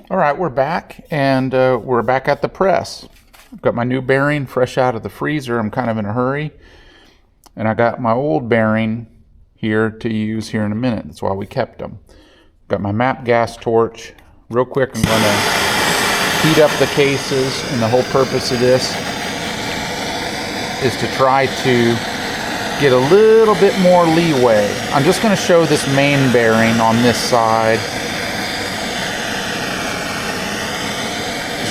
All right, we're back, and we're back at the press. I've got my new bearing fresh out of the freezer. I'm kind of in a hurry. And I got my old bearing here to use here in a minute. That's why we kept them. Got my MAP gas torch. Real quick, I'm going to heat up the cases, and the whole purpose of this is to try to get a little bit more leeway. I'm just going to show this main bearing on this side.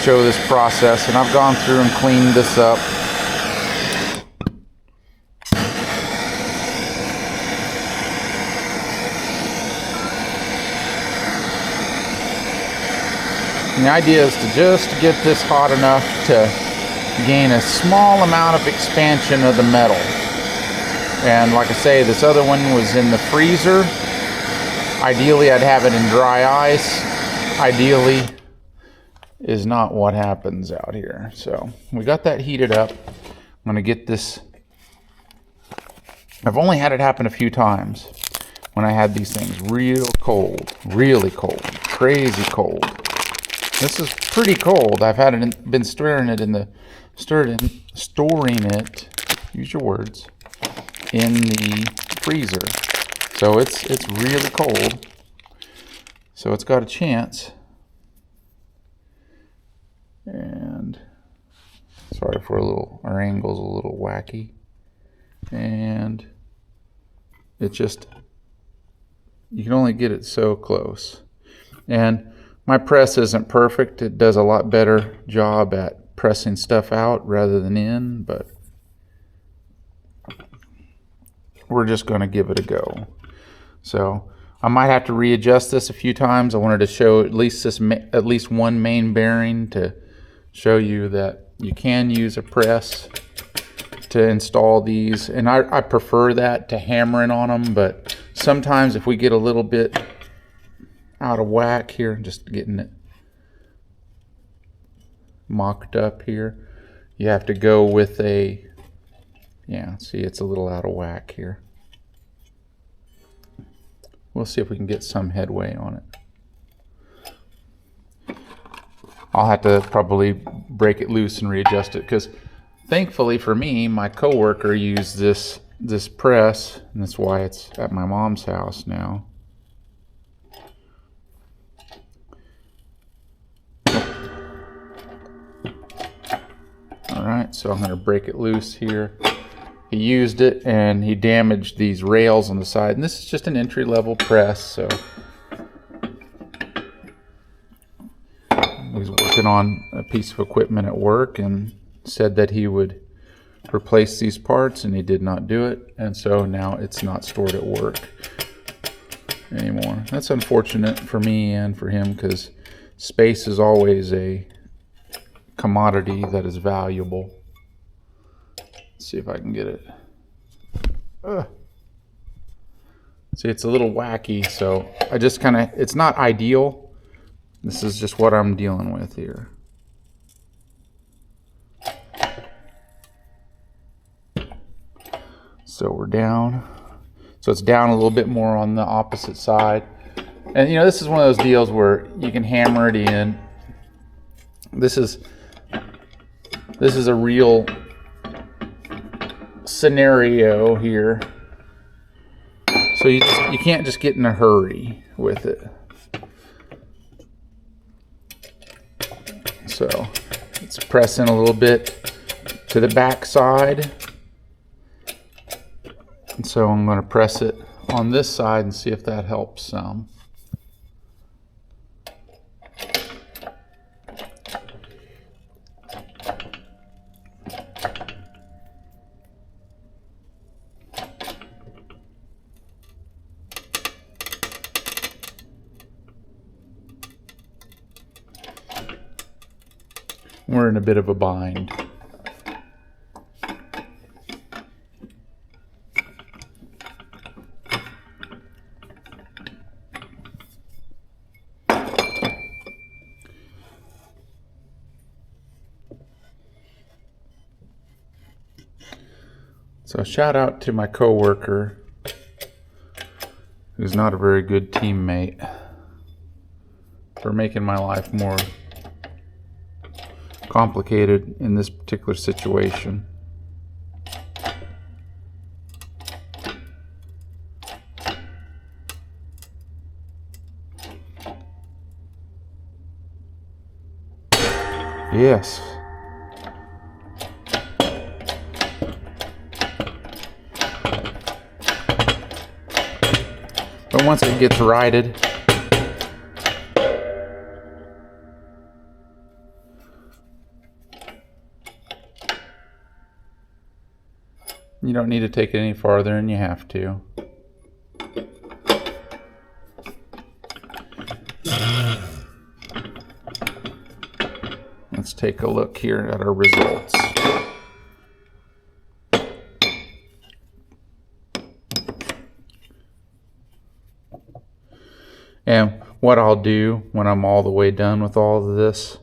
Show this process, and I've gone through and cleaned this up. And the idea is to just get this hot enough to gain a small amount of expansion of the metal. And like I say, this other one was in the freezer. Ideally, I'd have it in dry ice. Ideally is not what happens out here. So we got that heated up. I'm going to get this. I've only had it happen a few times when I had these things real cold, really cold, crazy cold. This is pretty cold. I've had it been storing it, use your words, in the freezer. So it's really cold. So it's got a chance. And sorry for our angle's a little wacky. And it just, you can only get it so close. And my press isn't perfect. It does a lot better job at pressing stuff out rather than in, but we're just going to give it a go. So I might have to readjust this a few times. I wanted to show at least one main bearing to show you that you can use a press to install these, and I prefer that to hammering on them, but sometimes if we get a little bit out of whack here, just getting it mocked up here, you have to go with see, it's a little out of whack here. We'll see if we can get some headway on it. I'll have to probably break it loose and readjust it, because thankfully for me, my coworker used this press, and that's why it's at my mom's house now. All right, so I'm going to break it loose here. He used it and he damaged these rails on the side, and this is just an entry-level press, so he's working on a piece of equipment at work and said that he would replace these parts, and he did not do it, and so now it's not stored at work anymore. That's unfortunate for me and for him, because space is always a commodity that is valuable. Let's see if I can get it. See, it's a little wacky, so I just kind of, it's not ideal. This is just what I'm dealing with here. So we're down. So it's down a little bit more on the opposite side. And you know, this is one of those deals where you can hammer it in. This is a real scenario here. So you can't just get in a hurry with it. So let's press in a little bit to the back side. And so I'm going to press it on this side and see if that helps some. We're in a bit of a bind. So shout out to my coworker, who's not a very good teammate. for making my life more complicated in this particular situation. Yes. But once it gets righted, you don't need to take it any farther than you have to. Let's take a look here at our results. And what I'll do when I'm all the way done with all of this,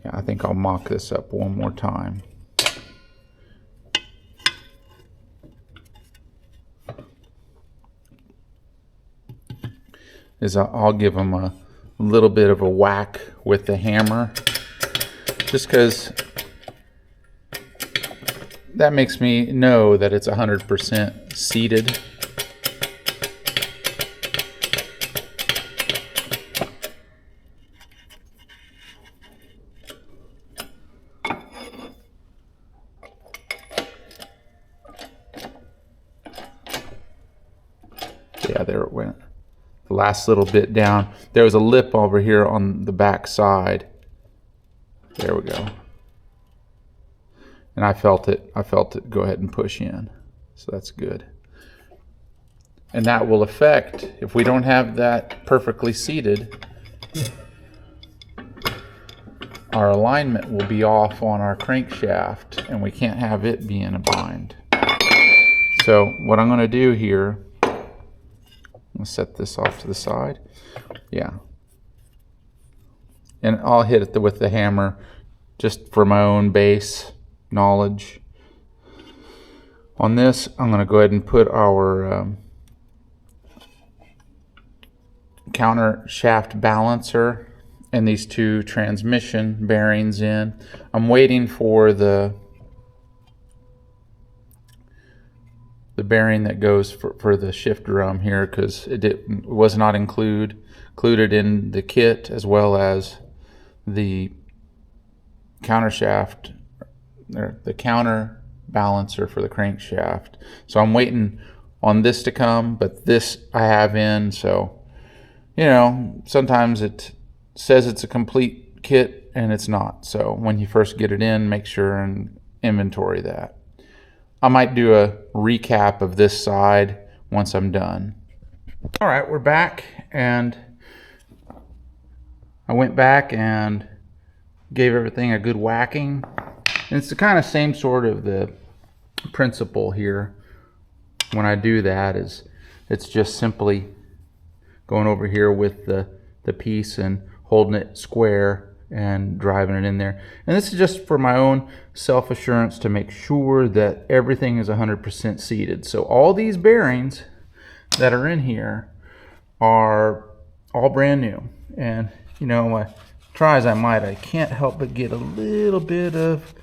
yeah, I think I'll mock this up one more time. I'll give them a little bit of a whack with the hammer, just because that makes me know that it's 100% seated. Yeah, there it went. The last little bit down. There was a lip over here on the back side. There we go. And I felt it go ahead and push in. So that's good. And that will affect, if we don't have that perfectly seated, our alignment will be off on our crankshaft and we can't have it be in a bind. So what I'm going to do here, I'm going to set this off to the side. Yeah. And I'll hit it with the hammer just for my own base knowledge. On this, I'm going to go ahead and put our counter shaft balancer and these two transmission bearings in. I'm waiting for the bearing that goes for the shift drum here, because it was not included in the kit, as well as the counter shaft, or the counter balancer for the crankshaft. So I'm waiting on this to come, but this I have in. So, you know, sometimes it says it's a complete kit and it's not. So when you first get it in, make sure and inventory that. I might do a recap of this side once I'm done. All right, we're back, and I went back and gave everything a good whacking. And it's the kind of same sort of the principle here. When I do that, it's just simply going over here with the piece and holding it square and driving it in there. And this is just for my own self-assurance to make sure that everything is 100% seated. So all these bearings that are in here are all brand new. And you know, try as I might, I can't help but get a little bit of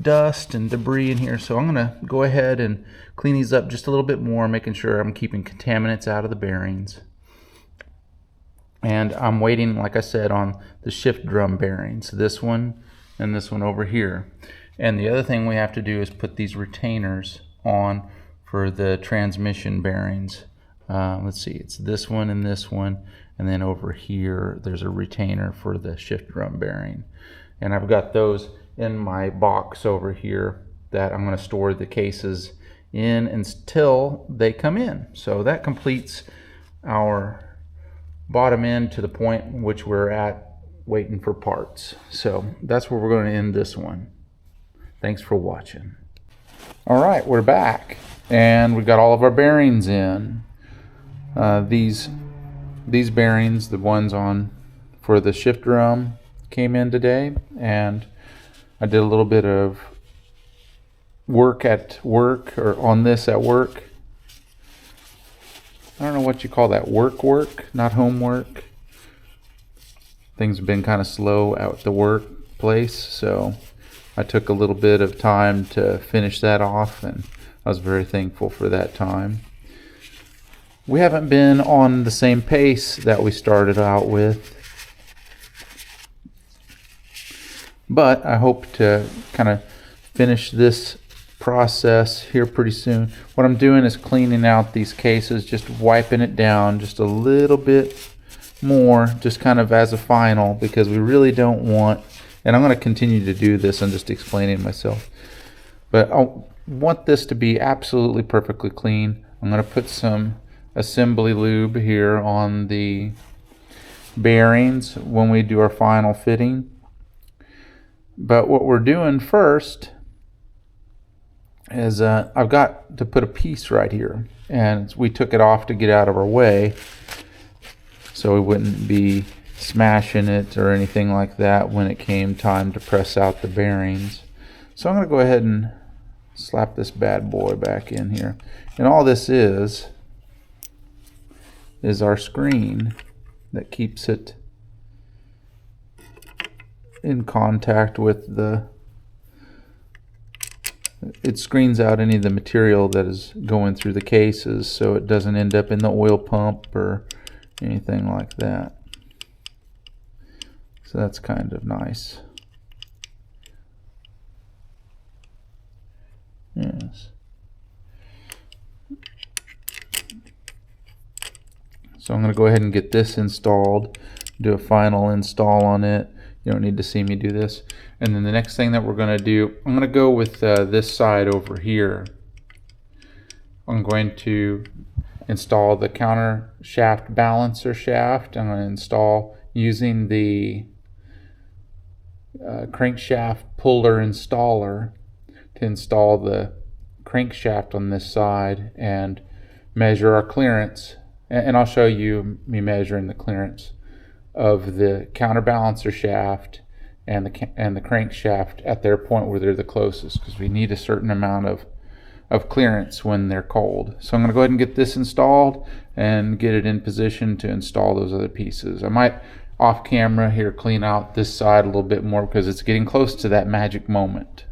dust and debris in here. So I'm gonna go ahead and clean these up just a little bit more, making sure I'm keeping contaminants out of the bearings. And I'm waiting, like I said, on the shift drum bearings, this one and this one over here. And the other thing we have to do is put these retainers on for the transmission bearings. Let's see, it's this one, and then over here there's a retainer for the shift drum bearing. And I've got those in my box over here that I'm going to store the cases in until they come in. So that completes our bottom end to the point in which we're at waiting for parts. So that's where we're going to end this one. Thanks for watching. All right, we're back, and we got all of our bearings in. These bearings, the ones on for the shift drum, came in today, and I did a little bit of work on this at work. I don't know what you call that, work, not homework. Things have been kind of slow out at the workplace, so I took a little bit of time to finish that off, and I was very thankful for that time. We haven't been on the same pace that we started out with, but I hope to kind of finish this process here pretty soon. What I'm doing is cleaning out these cases, just wiping it down just a little bit more, just kind of as a final, because we really don't want, and I'm going to continue to do this, I'm just explaining myself, but I want this to be absolutely perfectly clean. I'm going to put some assembly lube here on the bearings when we do our final fitting. But what we're doing first is I've got to put a piece right here, and we took it off to get out of our way so we wouldn't be smashing it or anything like that when it came time to press out the bearings. So I'm going to go ahead and slap this bad boy back in here, and all this is our screen that keeps it in contact with it screens out any of the material that is going through the cases so it doesn't end up in the oil pump or anything like that. So that's kind of nice. Yes. So I'm going to go ahead and get this installed, do a final install on it. You don't need to see me do this. And then the next thing that we're going to do, I'm going to go with this side over here. I'm going to install the counter shaft balancer shaft. I'm going to install using the crankshaft puller installer to install the crankshaft on this side and measure our clearance. And I'll show you me measuring the clearance of the counterbalancer shaft and the crankshaft at their point where they're the closest, because we need a certain amount of clearance when they're cold. So I'm going to go ahead and get this installed and get it in position to install those other pieces. I might off camera here clean out this side a little bit more because it's getting close to that magic moment.